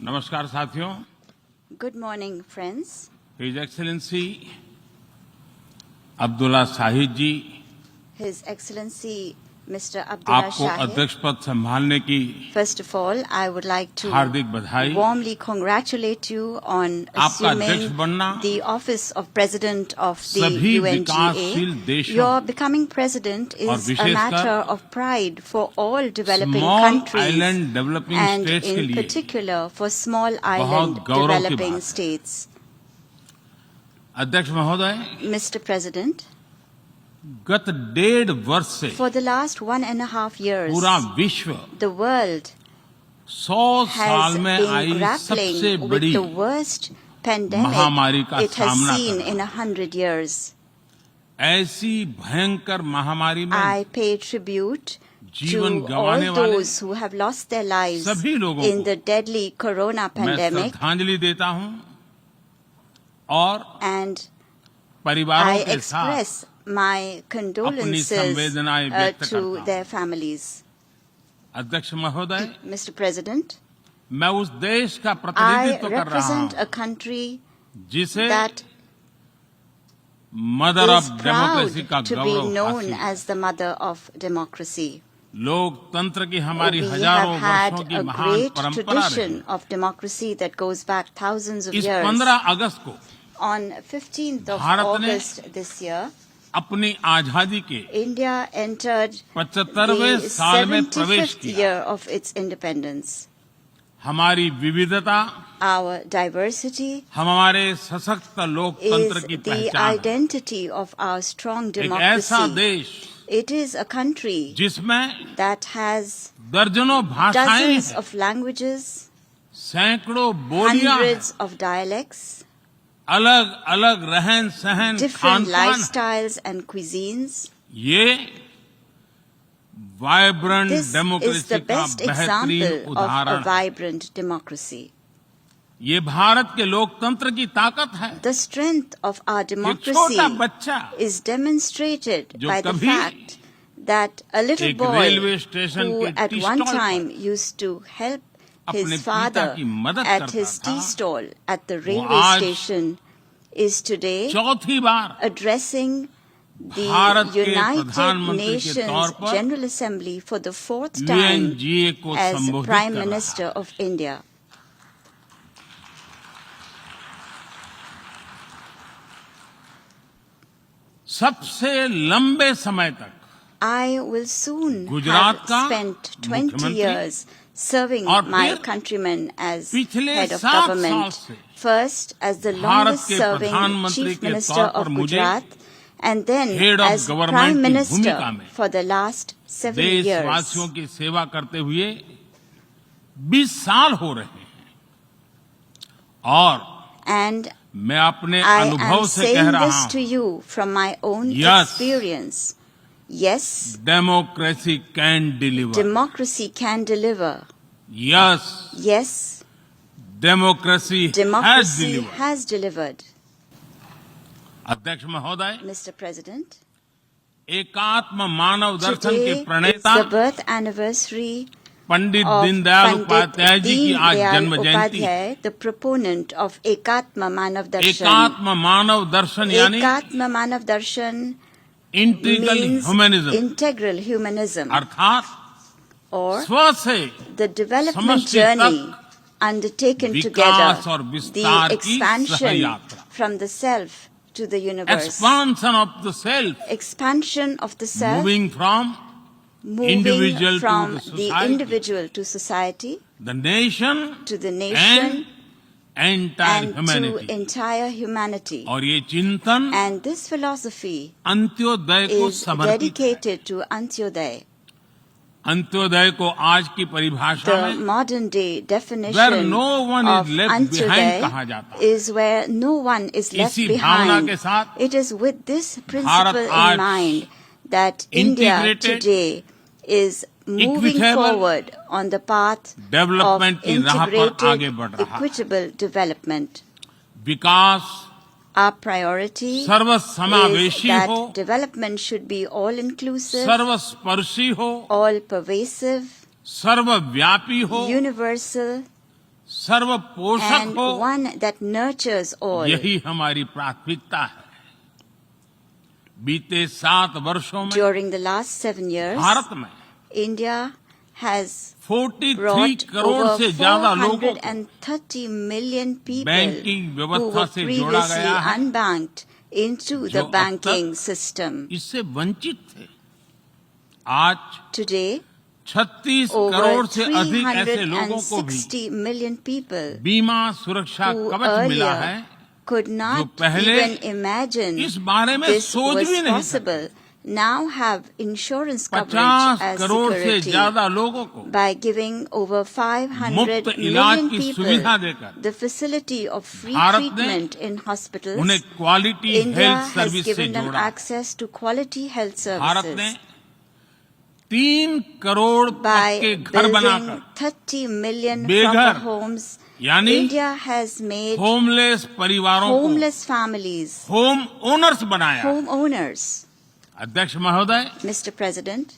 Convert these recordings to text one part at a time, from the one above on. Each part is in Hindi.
नमस्कार साथियों। Good morning, friends. His Excellency Abdulla Shahid जी, His Excellency Mr. Abdullah आपको Shahid. अध्यक्ष पद संभालने की First of all, I would like to हार्दिक बधाई। warmly congratulate you on आपका अध्यक्ष assuming बनना the office of President of the सभी UNGA. विकासशील देशों Your becoming president और is a विशेषकर matter of pride for all developing small countries island developing and states के in लिए particular for small island गौरव की developing बात है। states. अध्यक्ष महोदय, Mr. President, गत 1.5 वर्ष से for the last 1.5 years, पूरा विश्व the world 100 साल has में been आई सबसे grappling with बड़ी the worst महामारी pandemic का it has सामना seen कर in रहा 100 years. ऐसी भयंकर महामारी में I pay tribute जीवन to गंवाने all वाले those who have lost their lives सभी लोगों in को the deadly corona मैं pandemic, श्रद्धांजलि देता हूं और and परिवारों I के साथ express my condolences संवेदनाएं व्यक्त to करता their हूं। families. अध्यक्ष महोदय, Mr. President, मैं उस देश का I प्रतिनिधित्व कर रहा represent हूं a country जिसे that mother of is proud democracy का to be गौरव known हासिल। as the mother of democracy. लोकतंत्र की हमारी We हजारों have had वर्षों की a महान great परंपरा रही। tradition of democracy that goes back thousands of इस years. 15 अगस्त को On 15th of भारत ने August this year, अपनी आजादी के India entered 75वें the साल में प्रवेश 75th किया। year of its independence. हमारी विविधता Our diversity हमारे सशक्त लोकतंत्र is की the पहचान है। identity of our strong एक ऐसा democracy. देश It is a country जिसमें that has दर्जनों भाषाएं dozens हैं, of languages, सैकड़ों बोलियां हैं, hundreds of dialects, अलग अलग रहन सहन different खान-पान, lifestyles and cuisines. ये vibrant This is democracy the का best बेहतरीन example of a उदाहरण है। vibrant democracy. ये भारत के लोकतंत्र की ताकत है। The strength of our एक छोटा democracy बच्चा is demonstrated जो by the कभी fact that a little एक boy रेलवे स्टेशन who के at T one stall time पर used to help अपने his पिता father की मदद at करता his tea था, stall at the railway आज station is today चौथी बार addressing the भारत के United प्रधानमंत्री के Nations तौर पर General Assembly for the fourth time UNGA को as संबोधित Prime कर रहा Minister है। of India. सबसे लंबे समय तक I will soon Gujarat have का spent 20 मुख्यमंत्री years serving और my फिर countrymen as पिछले head of 7 साल government. से First as the Bharat longest के serving प्रधानमंत्री Chief के Minister तौर पर of मुझे Gujarat and then Head of as Government Prime की Minister भूमिका में for the last 7 years. देशवासियों की सेवा करते हुए 20 साल हो रहे हैं और And मैं अपने I अनुभव am से कह saying रहा this to हूं, you from my own Yes. experience. Yes, democracy can deliver. democracy can deliver. Yes, Yes, democracy has democracy deliver. has delivered. अध्यक्ष महोदय, Mr. President, एकात्म मानव दर्शन today के is प्रणेता the birth anniversary Pandit of Deendayal Pandit Upadhyay ji की आज Deen जन्म Dayal जयंती है। Upadhyay, the proponent of Ekatma Manav Darshan. एकात्म मानव दर्शन यानी Ekatma Manav Darshan integral means humanism, integral humanism, अर्थात or स्व से the development समष्टि journey तक undertaken विकास और together, विस्तार the की expansion सहयात्रा। from the self to the universe, expansion of the self, expansion of the self, moving from moving individual to from the the society, individual to society, the nation to the nation, and entire and to humanity। entire humanity. और ये चिंतन And this philosophy अंत्योदय को is समर्पित है। dedicated to Antyodaya. अंत्योदय को आज की परिभाषा The में modern day where definition no one is of left behind कहा Antyodaya जाता है। is where no one is left इसी भावना behind. के साथ It is with this principle आज in mind that India integrated, today is moving equitable forward on the path of development की राह पर आगे integrated, बढ़ रहा है। equitable development. Vikas Our priority is सर्वसमावेशी हो, that development should be all-inclusive, सर्वस्पर्शी हो, all-pervasive, सर्वव्यापी हो, universal, सर्व पोषक and हो, one that nurtures all. यही हमारी प्राथमिकता है। बीते 7 वर्षों में During the last 7 years, Bharat में India has 43 brought crore over से ज्यादा लोगों को 430 million people बैंकिंग who व्यवस्था were से जोड़ा previously गया है, unbanked into जो the अब banking तक system. इससे वंचित थे। आज Today, 36 over करोड़ से अधिक ऐसे लोगों को भी 360 million people बीमा सुरक्षा who कवच मिला है, earlier could not पहले even imagine इस बारे में this सोच was भी नहीं possible, now have insurance coverage 50 as crore से security ज्यादा लोगों को by giving over 500 मुफ्त इलाज million की people सुविधा देकर the facility of free Bharat ने treatment in hospitals. उन्हें quality India health has service से given them जोड़ा। access to quality health Bharat ने services 3 करोड़ by पक्के घर building बनाकर 30 million बेघर, proper homes. यानी India has made होमलेस परिवारों को homeless families होम ओनर्स बनाया। homeowners. अध्यक्ष महोदय, Mr. President,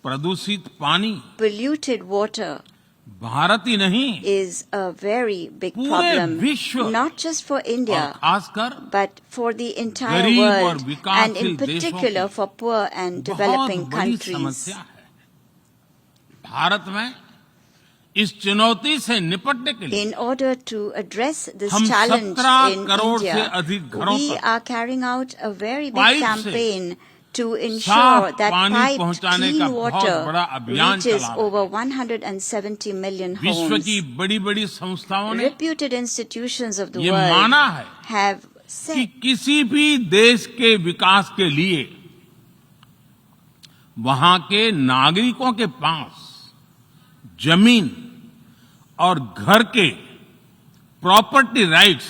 प्रदूषित पानी polluted water भारत ही नहीं, is a very big पूरे problem, विश्व not just for और India, खासकर but for the entire गरीब और world, and विकासशील in particular देशों for poor and बहुत developing बड़ी countries. समस्या है। भारत में इस चुनौती से निपटने के लिए In order to address this हम challenge 17 in करोड़ से India, अधिक घरों we तक are carrying out a very big pipe से campaign to ensure साफ that पानी piped पहुंचाने का clean बहुत water बड़ा अभियान reaches चला रहे हैं। over 170 million विश्व homes. की बड़ी-बड़ी संस्थाओं ने Reputed institutions of the ये world माना है have कि said किसी भी देश के विकास के लिए वहां के नागरिकों के पास जमीन और घर के प्रॉपर्टी राइट्स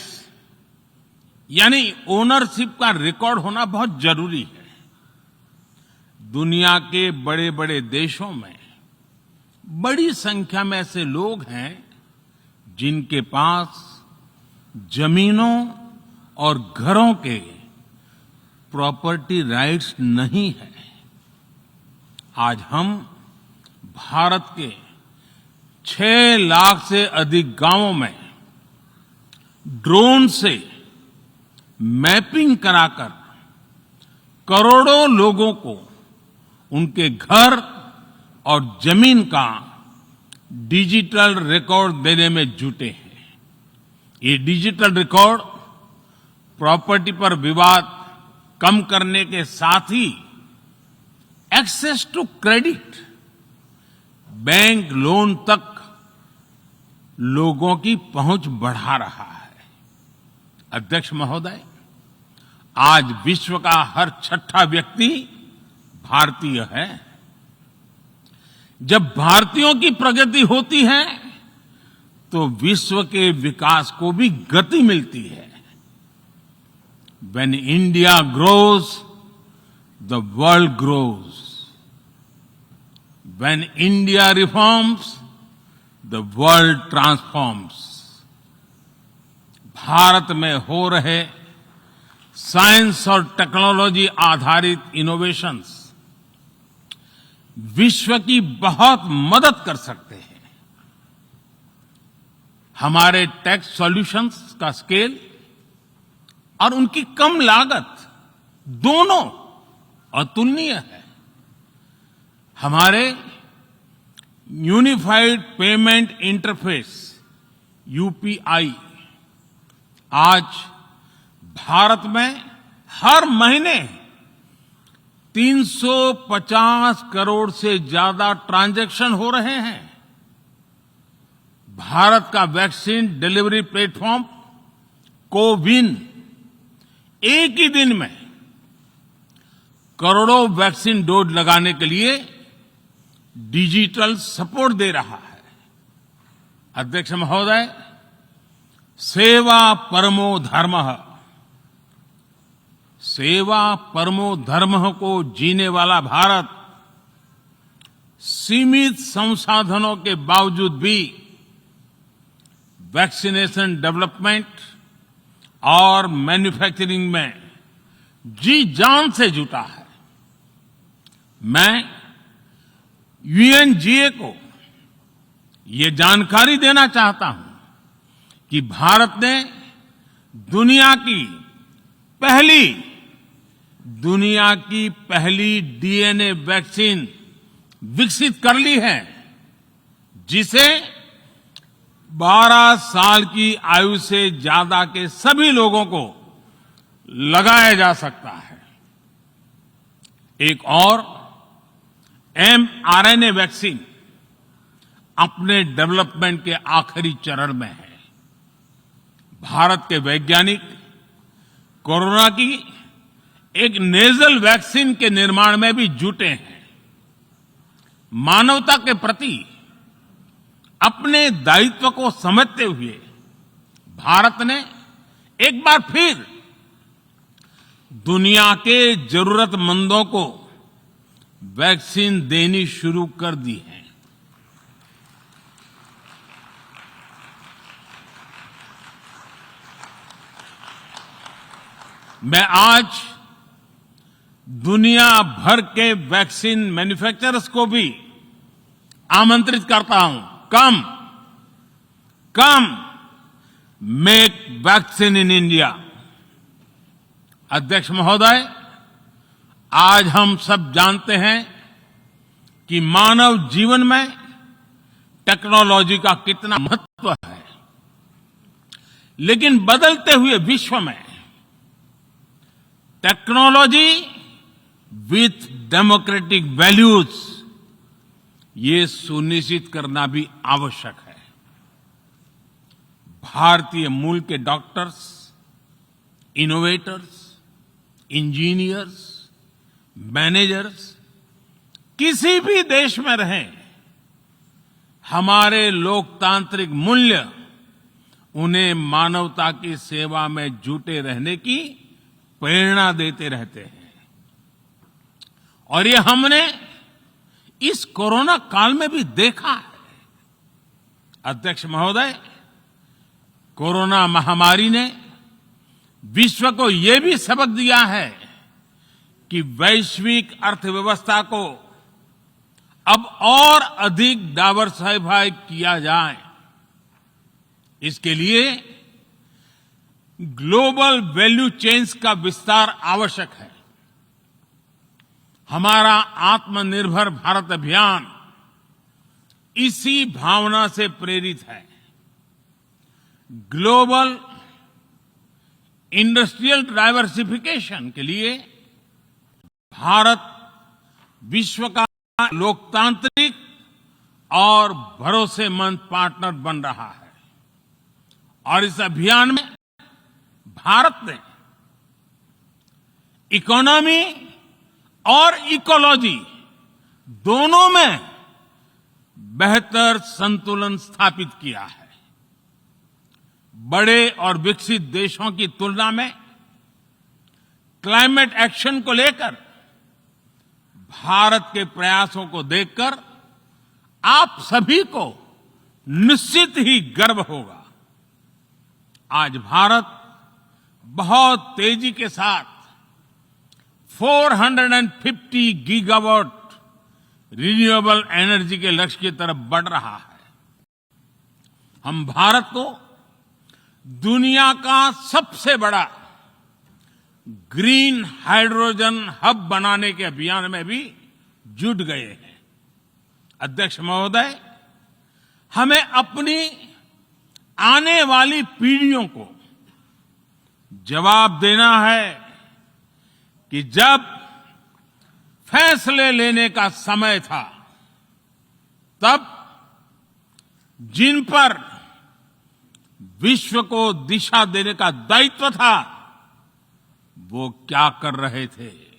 यानी ओनरशिप का रिकॉर्ड होना बहुत जरूरी है। दुनिया के बड़े-बड़े देशों में बड़ी संख्या में ऐसे लोग हैं जिनके पास जमीनों और घरों के प्रॉपर्टी राइट्स नहीं है। आज हम भारत के 6 लाख से अधिक गांवों में ड्रोन से मैपिंग कराकर करोड़ों लोगों को उनके घर और जमीन का डिजिटल रिकॉर्ड देने में जुटे हैं। ये डिजिटल रिकॉर्ड प्रॉपर्टी पर विवाद कम करने के साथ ही access to credit, bank loan तक लोगों की पहुंच बढ़ा रहा है। अध्यक्ष महोदय, आज विश्व का हर 6ठा व्यक्ति भारतीय है। जब भारतीयों की प्रगति होती है तो विश्व के विकास को भी गति मिलती है। When India grows, the world grows. When India reforms, the world transforms. Bharat में हो रहे साइंस और टेक्नोलॉजी आधारित इनोवेशंस विश्व की बहुत मदद कर सकते हैं। हमारे टेक सॉल्यूशंस का स्केल और उनकी कम लागत दोनों अतुलनीय है। हमारे यूनिफाइड पेमेंट इंटरफेस यूपीआई आज भारत में हर महीने 350 करोड़ से ज्यादा ट्रांजैक्शन हो रहे हैं। भारत का वैक्सीन डिलीवरी प्लेटफॉर्म कोविन एक ही दिन में करोड़ों वैक्सीन डोज लगाने के लिए डिजिटल सपोर्ट दे रहा है। अध्यक्ष महोदय, सेवा परमो धर्मः, सेवा परमो धर्मः को जीने वाला भारत सीमित संसाधनों के बावजूद भी वैक्सीनेशन डेवलपमेंट और मैन्युफैक्चरिंग में जी जान से जुटा है। मैं यूएनजीए को ये जानकारी देना चाहता हूं कि भारत ने दुनिया की पहली डीएनए वैक्सीन विकसित कर ली है, जिसे 12 साल की आयु से ज्यादा के सभी लोगों को लगाया जा सकता है। एक और mRNA वैक्सीन अपने डेवलपमेंट के आखिरी चरण में है। भारत के वैज्ञानिक कोरोना की एक नेजल वैक्सीन के निर्माण में भी जुटे हैं। मानवता के प्रति अपने दायित्व को समझते हुए भारत ने एक बार फिर दुनिया के जरूरतमंदों को वैक्सीन देनी शुरू कर दी है। मैं आज दुनिया भर के वैक्सीन मैन्युफैक्चरर्स को भी आमंत्रित करता हूं, कम मेक वैक्सीन इन इंडिया। अध्यक्ष महोदय, आज हम सब जानते हैं कि मानव जीवन में टेक्नोलॉजी का कितना महत्व है, लेकिन बदलते हुए विश्व में टेक्नोलॉजी विथ डेमोक्रेटिक वैल्यूज, ये सुनिश्चित करना भी आवश्यक है। भारतीय मूल के डॉक्टर्स, इनोवेटर्स, इंजीनियर्स, मैनेजर्स किसी भी देश में रहें, हमारे लोकतांत्रिक मूल्य उन्हें मानवता की सेवा में जुटे रहने की प्रेरणा देते रहते हैं। और ये हमने इस कोरोना काल में भी देखा है। अध्यक्ष महोदय, कोरोना महामारी ने विश्व को ये भी सबक दिया है कि वैश्विक अर्थव्यवस्था को अब और अधिक डाइवर्सिफाई किया जाए। इसके लिए ग्लोबल वैल्यू चेन्स का विस्तार आवश्यक है। हमारा आत्मनिर्भर भारत अभियान इसी भावना से प्रेरित है। ग्लोबल इंडस्ट्रियल डाइवर्सिफिकेशन के लिए भारत विश्व का लोकतांत्रिक और भरोसेमंद पार्टनर बन रहा है। और इस अभियान में भारत ने इकोनॉमी और इकोलॉजी दोनों में बेहतर संतुलन स्थापित किया है। बड़े और विकसित देशों की तुलना में क्लाइमेट एक्शन को लेकर भारत के प्रयासों को देखकर आप सभी को निश्चित ही गर्व होगा। आज भारत बहुत तेजी के साथ 450 गीगावाट रिन्यूएबल एनर्जी के लक्ष्य की तरफ बढ़ रहा है। हम भारत को दुनिया का सबसे बड़ा ग्रीन हाइड्रोजन हब बनाने के अभियान में भी जुट गए हैं। अध्यक्ष महोदय, हमें अपनी आने वाली पीढ़ियों को जवाब देना है कि जब फैसले लेने का समय था, तब जिन पर विश्व को दिशा देने का दायित्व था, वो क्या कर रहे थे।